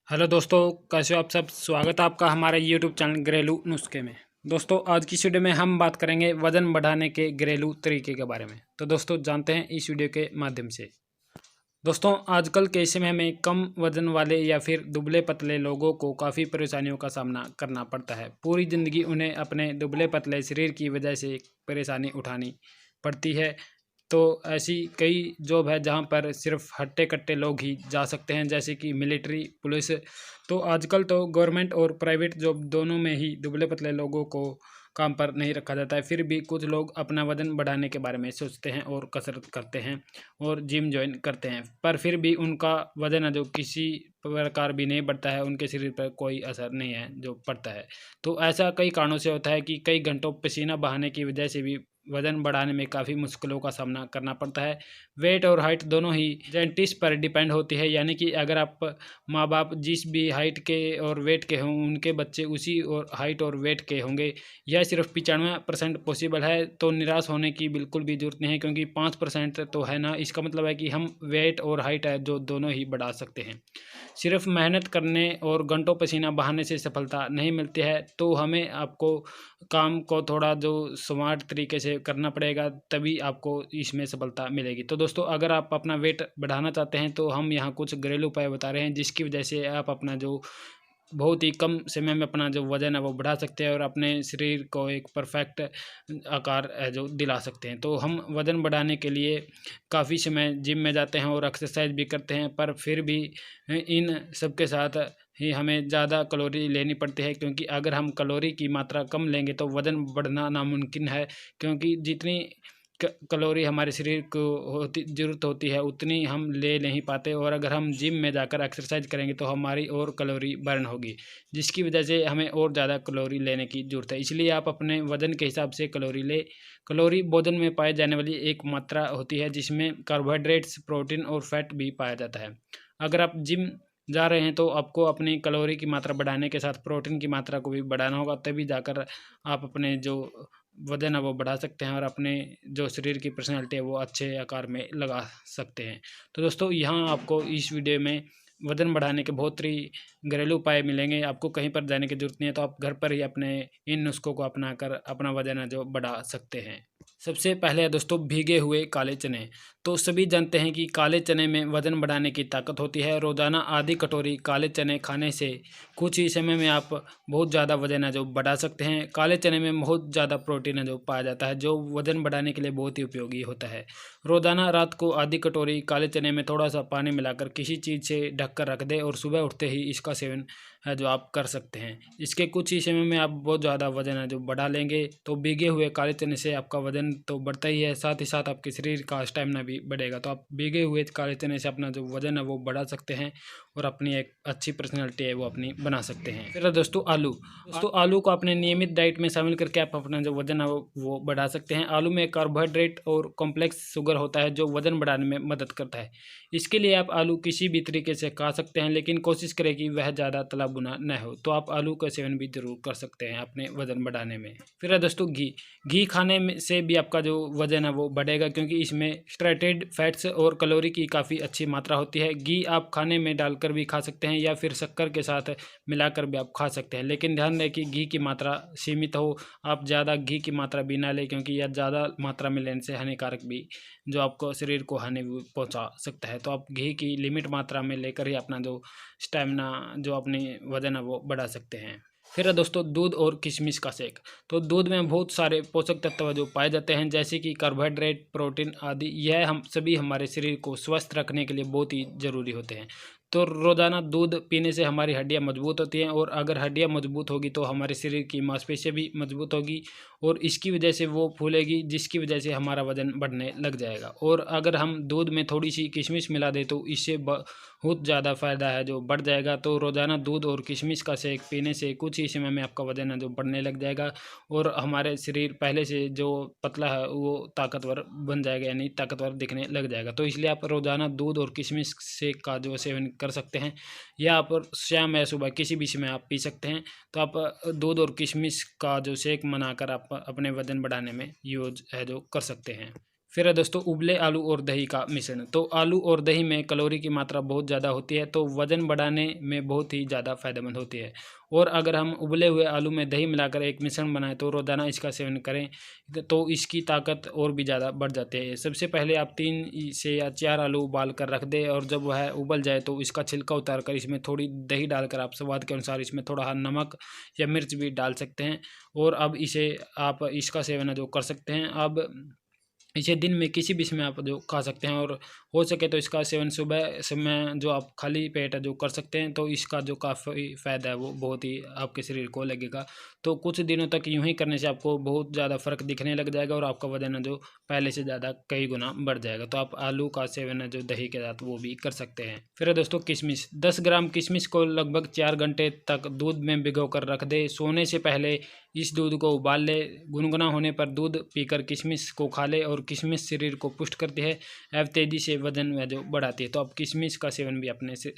Hello दोस्तों, कैसे हो आप सब। स्वागत है आपका हमारे यूट्यूब चैनल घरेलू नुस्खे में। दोस्तों, आज की इस वीडियो में हम बात करेंगे वजन बढ़ाने के घरेलू तरीके के बारे में। तो दोस्तों, जानते हैं इस वीडियो के माध्यम से। दोस्तों, आजकल के समय में कम वजन वाले या फिर दुबले पतले लोगों को काफ़ी परेशानियों का सामना करना पड़ता है। पूरी ज़िंदगी उन्हें अपने दुबले पतले शरीर की वजह से परेशानी उठानी पड़ती है। तो ऐसी कई जॉब है जहाँ पर सिर्फ हट्टे कट्टे लोग ही जा सकते हैं, जैसे कि मिलिट्री, पुलिस। तो आजकल तो गवर्नमेंट और प्राइवेट जॉब दोनों में ही दुबले पतले लोगों को काम पर नहीं रखा जाता है। फिर भी कुछ लोग अपना वजन बढ़ाने के बारे में सोचते हैं और कसरत करते हैं और जिम ज्वाइन करते हैं, पर फिर भी उनका वजन है जो किसी प्रकार भी नहीं बढ़ता है, उनके शरीर पर कोई असर नहीं है जो पड़ता है। तो ऐसा कई कारणों से होता है कि कई घंटों पसीना बहाने की वजह से भी वज़न बढ़ाने में काफ़ी मुश्किलों का सामना करना पड़ता है। वेट और हाइट दोनों ही जेनेटिक्स पर डिपेंड होती है, यानी कि अगर आप माँ बाप जिस भी हाइट के और वेट के हों, उनके बच्चे उसी और हाइट और वेट के होंगे। यह सिर्फ 95% पॉसिबल है, तो निराश होने की बिल्कुल भी ज़रूरत नहीं है, क्योंकि 5% तो है ना, इसका मतलब है कि हम वेट और हाइट है जो दोनों ही बढ़ा सकते हैं। सिर्फ मेहनत करने और घंटों पसीना बहाने से सफलता नहीं मिलती है, तो हमें आपको काम को थोड़ा जो स्मार्ट तरीके से करना पड़ेगा, तभी आपको इसमें सफलता मिलेगी। तो दोस्तों, अगर आप अपना वेट बढ़ाना चाहते हैं तो हम यहाँ कुछ घरेलू उपाय बता रहे हैं, जिसकी वजह से आप अपना जो बहुत ही कम समय में अपना जो वज़न है वो बढ़ा सकते हैं और अपने शरीर को एक परफेक्ट आकार है जो दिला सकते हैं। तो हम वज़न बढ़ाने के लिए काफ़ी समय जिम में जाते हैं और एक्सरसाइज भी करते हैं, पर फिर भी इन सब के साथ ही हमें ज़्यादा कैलोरी लेनी पड़ती है, क्योंकि अगर हम कैलोरी की मात्रा कम लेंगे तो वज़न बढ़ना नामुमकिन है। क्योंकि जितनी कैलोरी हमारे शरीर को ज़रूरत होती है उतनी हम ले नहीं पाते, और अगर हम जिम में जाकर एक्सरसाइज करेंगे तो हमारी और कैलोरी बर्न होगी, जिसकी वजह से हमें और ज़्यादा कैलोरी लेने की ज़रूरत है। इसलिए आप अपने वज़न के हिसाब से कैलोरी लें। कैलोरी भोजन में पाए जाने वाली एक मात्रा होती है जिसमें कार्बोहाइड्रेट्स, प्रोटीन और फैट भी पाया जाता है। अगर आप जिम जा रहे हैं तो आपको अपनी कैलोरी की मात्रा बढ़ाने के साथ प्रोटीन की मात्रा को भी बढ़ाना होगा, तभी जाकर आप अपने जो वज़न है वो बढ़ा सकते हैं और अपने जो शरीर की पर्सनैलिटी है वो अच्छे आकार में लगा सकते हैं। तो दोस्तों, यहाँ आपको इस वीडियो में वज़न बढ़ाने के बहुत ही घरेलू उपाय मिलेंगे। आपको कहीं पर जाने की ज़रूरत नहीं है, तो आप घर पर ही अपने इन नुस्खों को अपनाकर अपना वज़न है जो बढ़ा सकते हैं। सबसे पहले है दोस्तों, भीगे हुए काले चने। तो सभी जानते हैं कि काले चने में वज़न बढ़ाने की ताकत होती है। रोज़ाना आधी कटोरी काले चने खाने से कुछ ही समय में आप बहुत ज़्यादा वज़न है जो बढ़ा सकते हैं। काले चने में बहुत ज़्यादा प्रोटीन है जो पाया जाता है, जो वज़न बढ़ाने के लिए बहुत ही उपयोगी होता है। रोज़ाना रात को आधी कटोरी काले चने में थोड़ा सा पानी मिलाकर किसी चीज़ से ढककर रख दें और सुबह उठते ही इसका सेवन है जो आप कर सकते हैं। इसके कुछ ही समय में आप बहुत ज़्यादा वज़न है जो बढ़ा लेंगे। तो भीगे हुए काले चने से आपका वज़न तो बढ़ता ही है, साथ ही साथ आपके शरीर का स्टैमिना भी बढ़ेगा। तो आप भीगे हुए काले चने से अपना जो वज़न है वो बढ़ा सकते हैं और अपनी एक अच्छी पर्सनैलिटी है वो अपनी बना सकते हैं। फिर दोस्तों, आलू को अपने नियमित डाइट में शामिल करके आप अपना जो वज़न है वो बढ़ा सकते हैं। आलू में कार्बोहाइड्रेट और कॉम्प्लेक्स शुगर होता है जो वज़न बढ़ाने में मदद करता है। इसके लिए आप आलू किसी भी तरीके से खा सकते हैं, लेकिन कोशिश करें कि वह ज़्यादा तला भुना न हो। तो आप आलू का सेवन भी ज़रूर कर सकते हैं अपने वज़न बढ़ाने में। फिर है दोस्तों, घी खाने में से भी आपका जो वज़न है वो बढ़ेगा, क्योंकि इसमें स्ट्रेटेड फैट्स और कैलोरी की काफ़ी अच्छी मात्रा होती है। घी आप खाने में डालकर भी खा सकते हैं या फिर शक्कर के साथ मिलाकर भी आप खा सकते हैं, लेकिन ध्यान दें कि घी की मात्रा सीमित हो। आप ज़्यादा घी की मात्रा भी ना लें, क्योंकि यह ज़्यादा मात्रा में लेने से हानिकारक भी जो आपको शरीर को हानि भी पहुंचा सकता है। तो आप घी की लिमिट मात्रा में लेकर ही अपना जो स्टेमिना, जो अपनी वज़न है वो बढ़ा सकते हैं। फिर है दोस्तों, दूध और किशमिश का शेक। तो दूध में बहुत सारे पोषक तत्व जो पाए जाते हैं, जैसे कि कार्बोहाइड्रेट, प्रोटीन आदि। यह हम सभी हमारे शरीर को स्वस्थ रखने के लिए बहुत ही ज़रूरी होते हैं। तो रोज़ाना दूध पीने से हमारी हड्डियां मजबूत होती हैं, और अगर हड्डियां मजबूत होगी तो हमारे शरीर की मांसपेशियां भी मजबूत होगी, और इसकी वजह से वो फूलेगी, जिसकी वजह से हमारा वज़न बढ़ने लग जाएगा। और अगर हम दूध में थोड़ी सी किशमिश मिला दें तो इससे बहुत ज़्यादा फ़ायदा है जो बढ़ जाएगा। तो रोज़ाना दूध और किशमिश का शेक पीने से कुछ ही समय में आपका वज़न है जो बढ़ने लग जाएगा, और हमारे शरीर पहले से जो पतला है वो ताकतवर बन जाएगा, यानी ताकतवर दिखने लग जाएगा। तो इसलिए आप रोज़ाना दूध और किशमिश शेक का जो सेवन कर सकते हैं, या आप शाम या सुबह किसी भी समय आप पी सकते हैं। तो आप दूध और किशमिश का जो शेक बनाकर आप अपने वज़न बढ़ाने में यूज है जो कर सकते हैं। फिर है दोस्तों उबले आलू और दही का मिश्रण। तो आलू और दही में कैलोरी की मात्रा बहुत ज़्यादा होती है, तो वज़न बढ़ाने में बहुत ही ज़्यादा फायदेमंद होती है। और अगर हम उबले हुए आलू में दही मिलाकर एक मिश्रण बनाएं तो रोज़ाना इसका सेवन करें तो इसकी ताकत और भी ज़्यादा बढ़ जाती है। सबसे पहले आप 3 से या 4 आलू उबाल कर रख दें और जब वह उबल जाए तो इसका छिलका उतार कर इसमें थोड़ी दही डालकर आप स्वाद के अनुसार इसमें थोड़ा नमक या मिर्च भी डाल सकते हैं। और अब इसे आप इसका सेवन जो कर सकते हैं। अब इसे दिन में किसी भी समय आप जो खा सकते हैं, और हो सके तो इसका सेवन सुबह समय जो आप खाली पेट जो कर सकते हैं, तो इसका जो काफ़ी फ़ायदा है वो बहुत ही आपके शरीर को लगेगा। तो कुछ दिनों तक यूं ही करने से आपको बहुत ज़्यादा फ़र्क दिखने लग जाएगा और आपका वजन है जो पहले से ज़्यादा कई गुना बढ़ जाएगा। तो आप आलू का सेवन है जो दही के साथ वो भी कर सकते हैं। फिर है दोस्तों किशमिश। 10 ग्राम किशमिश को लगभग 4 घंटे तक दूध में भिगो कर रख दे। सोने से पहले इस दूध को उबाल ले। गुनगुना होने पर दूध पीकर किशमिश को खा ले, और किशमिश शरीर को पुष्ट करती है एवं तेज़ी से वजन में जो बढ़ाती है। तो आप किशमिश का सेवन भी अपने से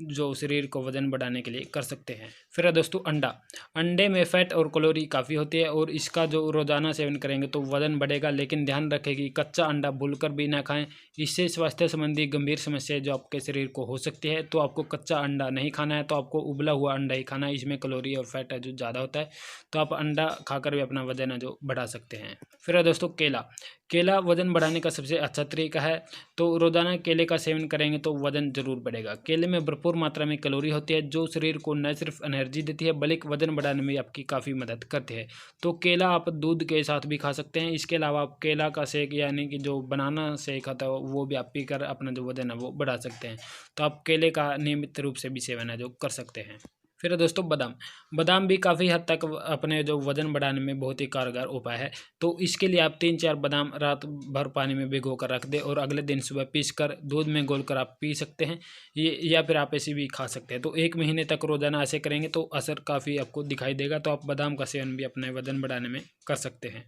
जो शरीर को वजन बढ़ाने के लिए कर सकते हैं। फिर है दोस्तों अंडा। अंडे में फैट और कैलोरी काफ़ी होती है, और इसका जो रोज़ाना सेवन करेंगे तो वजन बढ़ेगा, लेकिन ध्यान रखें कि कच्चा अंडा भूलकर भी ना खाएं। इससे स्वास्थ्य संबंधी गंभीर समस्या जो आपके शरीर को हो सकती है। तो आपको कच्चा अंडा नहीं खाना है, तो आपको उबला हुआ अंडा ही खाना है। इसमें कैलोरी और फैट है जो ज़्यादा होता है, तो आप अंडा खाकर भी अपना वजन है जो बढ़ा सकते हैं। फिर है दोस्तों केला। केला वजन बढ़ाने का सबसे अच्छा तरीका है, तो रोज़ाना केले का सेवन करेंगे तो वजन जरूर बढ़ेगा। केले में भरपूर मात्रा में कैलोरी होती है जो शरीर को न सिर्फ एनर्जी देती है बल्कि वजन बढ़ाने में आपकी काफ़ी मदद करती है। तो केला आप दूध के साथ भी खा सकते हैं। इसके अलावा आप केला का शेक यानी कि जो बनाना शेक आता है वो भी आप पीकर अपना जो वजन है वो बढ़ा सकते हैं। तो आप केले का नियमित रूप से भी सेवन है जो कर सकते हैं। फिर है दोस्तों बादाम। बादाम भी काफ़ी हद तक अपने जो वज़न बढ़ाने में बहुत ही कारगर उपाय है। तो इसके लिए आप 3-4 बादाम रात भर पानी में भिगो कर रख दें और अगले दिन सुबह पीसकर दूध में घोलकर आप पी सकते हैं। ये या फिर आप ऐसे भी खा सकते हैं। तो 1 महीने तक रोज़ाना ऐसे करेंगे तो असर काफ़ी आपको दिखाई देगा। तो आप बादाम का सेवन भी अपने वज़न बढ़ाने में कर सकते हैं।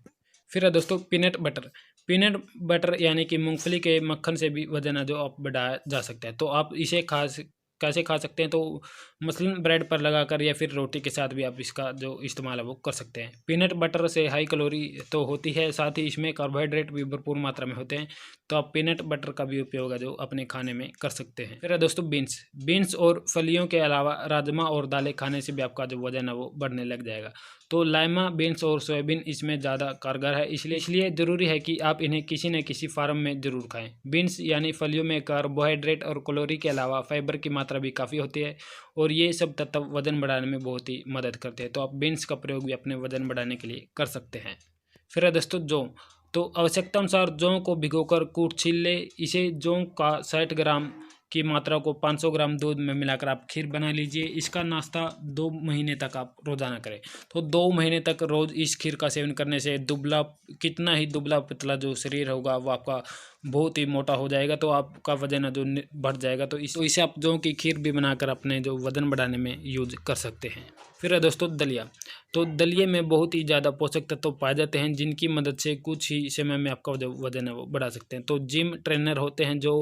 फिर है दोस्तों पीनट बटर। पीनट बटर यानी कि मूंगफली के मक्खन से भी वज़न है जो आप बढ़ाया जा सकता है। तो आप इसे कैसे खा सकते हैं, तो मसलन ब्रेड पर लगाकर या फिर रोटी के साथ भी आप इसका जो इस्तेमाल है वो कर सकते हैं। पीनट बटर से हाई कैलोरी तो होती है, साथ ही इसमें कार्बोहाइड्रेट भी भरपूर मात्रा में होते हैं। तो आप पीनट बटर का भी उपयोग है जो अपने खाने में कर सकते हैं। फिर है दोस्तों बीन्स और फलियों के अलावा राजमा और दालें खाने से भी आपका जो वजन है वो बढ़ने लग जाएगा। तो लाइमा बीन्स और सोयाबीन इसमें ज़्यादा कारगर है, इसलिए ज़रूरी है कि आप इन्हें किसी न किसी फार्म में ज़रूर खाएं। बीन्स यानी फलियों में कार्बोहाइड्रेट और कैलोरी के अलावा फाइबर की मात्रा भी काफ़ी होती है, और ये सब तत्व वजन बढ़ाने में बहुत ही मदद करते हैं। तो आप बीन्स का प्रयोग भी अपने वजन बढ़ाने के लिए कर सकते हैं। फिर है दोस्तों जौ। तो आवश्यकता अनुसार जौ को भिगोकर कूट छील ले। इसे जौ का 60 ग्राम की मात्रा को 500 ग्राम दूध में मिलाकर आप खीर बना लीजिए। इसका नाश्ता 2 महीने तक आप रोज़ाना करें। तो 2 महीने तक रोज़ इस खीर का सेवन करने से कितना ही दुबला पतला जो शरीर होगा वो आपका बहुत ही मोटा हो जाएगा। तो आपका वजन है जो बढ़ जाएगा। तो इसे आप जौ की खीर भी बनाकर अपने जो वजन बढ़ाने में यूज कर सकते हैं। फिर है दोस्तों दलिया। तो दलिए में बहुत ही ज़्यादा पोषक तत्व पाए जाते हैं जिनकी मदद से कुछ ही समय में आपका जो वजन है वो बढ़ा सकते हैं। तो जिम ट्रेनर होते हैं जो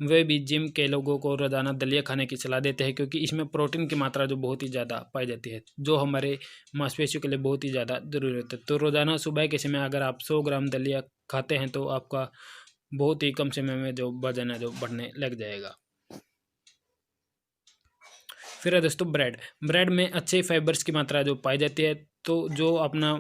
वे भी जिम के लोगों को रोज़ाना दलिया खाने की सलाह देते हैं, क्योंकि इसमें प्रोटीन की मात्रा जो बहुत ही ज़्यादा पाई जाती है जो हमारे मांसपेशियों के लिए बहुत ही ज़्यादा ज़रूरी होता है। तो रोज़ाना सुबह के समय अगर आप 100 ग्राम दलिया खाते हैं तो आपका बहुत ही कम समय में जो वजन है जो बढ़ने लग जाएगा। फिर है दोस्तों ब्रेड में अच्छे फाइबर्स की मात्रा जो पाई जाती है, तो जो अपना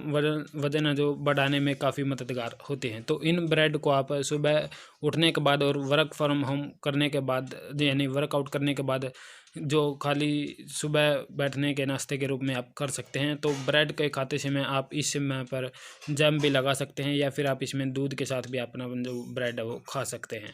वजन है जो बढ़ाने में काफ़ी मददगार होते हैं। तो इन ब्रेड को आप सुबह उठने के बाद और वर्क फ्रॉम होम करने के बाद यानी वर्कआउट करने के बाद जो खाली सुबह बैठने के नाश्ते के रूप में आप कर सकते हैं। तो ब्रेड के खाते समय आप इस समय पर जैम भी लगा सकते हैं, या फिर आप इसमें दूध के साथ भी अपना जो ब्रेड है वो खा सकते हैं।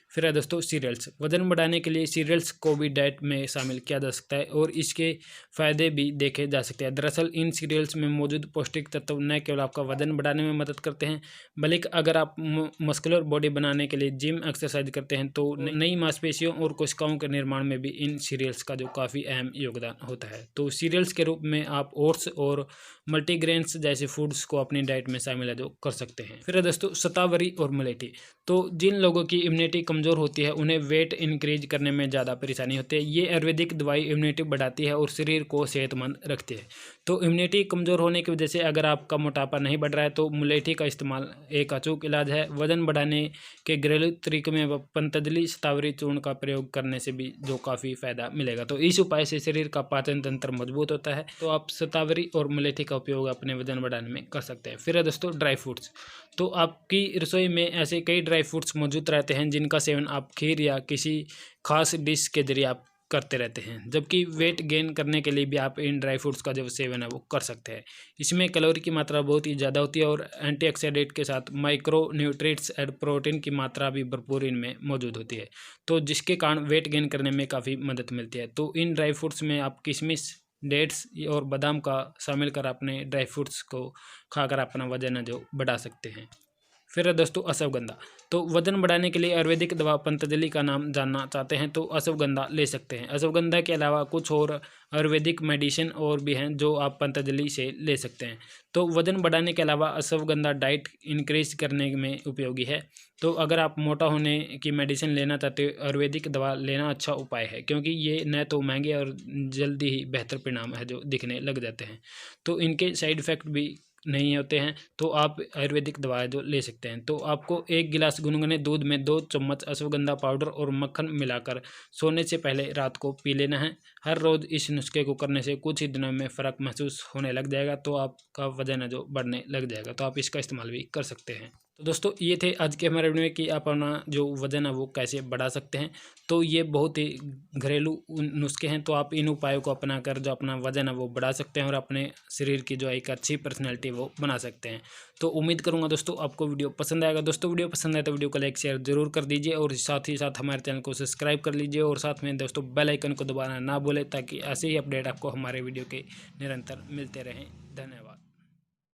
फिर है दोस्तों सीरियल्स। वजन बढ़ाने के लिए सीरियल्स को भी डाइट में शामिल किया जा सकता है और इसके फायदे भी देखे जा सकते हैं। दरअसल इन सीरियल्स में मौजूद पौष्टिक तत्व न केवल आपका वजन बढ़ाने में मदद करते हैं, बल्कि अगर आप मस्कुलर बॉडी बनाने के लिए जिम एक्सरसाइज करते हैं तो नई मांसपेशियों और कोशिकाओं के निर्माण में भी इन सीरियल्स का जो काफ़ी अहम योगदान होता है। तो सीरियल्स के रूप में आप ओट्स और मल्टीग्रेन्स जैसे फूड्स को अपनी डाइट में शामिल है जो कर सकते हैं। फिर है दोस्तों शतावरी और मलेठी। तो जिन लोगों की इम्यूनिटी कमजोर कमज़ोर होती है उन्हें वेट इंक्रीज करने में ज़्यादा परेशानी होती है। ये आयुर्वेदिक दवाई इम्यूनिटी बढ़ाती है और शरीर को सेहतमंद रखती है। तो इम्यूनिटी कमज़ोर होने की वजह से अगर आपका मोटापा नहीं बढ़ रहा है तो मुलेठी का इस्तेमाल एक अचूक इलाज है। वजन बढ़ाने के घरेलू तरीके में पतंजलि शतावरी चूर्ण का प्रयोग करने से भी जो काफ़ी फ़ायदा मिलेगा। तो इस उपाय से शरीर का पाचन तंत्र मजबूत होता है। तो आप शतावरी और मुलेठी का उपयोग अपने वजन बढ़ाने में कर सकते हैं। फिर है दोस्तों ड्राई फ्रूट्स। तो आपकी रसोई में ऐसे कई ड्राई फ्रूट्स मौजूद रहते हैं जिनका सेवन आप खीर या किसी खास डिश के जरिए आप करते रहते हैं। जबकि वेट गेन करने के लिए भी आप इन ड्राई फ्रूट्स का जो सेवन है वो कर सकते हैं। इसमें कैलोरी की मात्रा बहुत ही ज़्यादा होती है और एंटीऑक्सीडेंट के साथ माइक्रो न्यूट्रिएंट्स और प्रोटीन की मात्रा भी भरपूर इनमें मौजूद होती है, तो जिसके कारण वेट गेन करने में काफ़ी मदद मिलती है। तो इन ड्राई फ्रूट्स में आप किशमिश, डेट्स और बादाम का शामिल कर अपने ड्राई फ्रूट्स को खाकर अपना वजन है जो बढ़ा सकते हैं। फिर है दोस्तों अश्वगंधा। तो वजन बढ़ाने के लिए आयुर्वेदिक दवा पतंजलि का नाम जानना चाहते हैं तो अश्वगंधा ले सकते हैं। अश्वगंधा के अलावा कुछ और आयुर्वेदिक मेडिसिन और भी हैं जो आप पतंजलि से ले सकते हैं। तो वजन बढ़ाने के अलावा अश्वगंधा डाइट इंक्रीज करने में उपयोगी है। तो अगर आप मोटा होने की मेडिसिन लेना चाहते हो आयुर्वेदिक दवा लेना अच्छा उपाय है, क्योंकि ये न तो महंगे और जल्दी ही बेहतर परिणाम है जो दिखने लग जाते हैं। तो इनके साइड इफ़ेक्ट भी नहीं होते हैं। तो आप आयुर्वेदिक दवाएं जो ले सकते हैं। तो आपको 1 गिलास गुनगुने दूध में 2 चम्मच अश्वगंधा पाउडर और मक्खन मिलाकर सोने से पहले रात को पी लेना है। हर रोज़ इस नुस्खे को करने से कुछ ही दिनों में फ़र्क महसूस होने लग जाएगा, तो आपका वजन है जो बढ़ने लग जाएगा। तो आप इसका इस्तेमाल भी कर सकते हैं। तो दोस्तों ये थे आज के हमारे वीडियो में कि आप अपना जो वज़न है वो कैसे बढ़ा सकते हैं। तो ये बहुत ही घरेलू नुस्खे हैं, तो आप इन उपायों को अपना कर जो अपना वज़न है वो बढ़ा सकते हैं और अपने शरीर की जो एक अच्छी पर्सनैलिटी वो बना सकते हैं। तो उम्मीद करूँगा दोस्तों आपको वीडियो पसंद आएगा। दोस्तों वीडियो पसंद आए तो वीडियो को लाइक शेयर जरूर कर दीजिए और साथ ही साथ हमारे चैनल को सब्सक्राइब कर लीजिए और साथ में दोस्तों बेल आइकन को दबाना ना भूलें, ताकि ऐसे ही अपडेट आपको हमारे वीडियो के निरंतर मिलते रहें। धन्यवाद।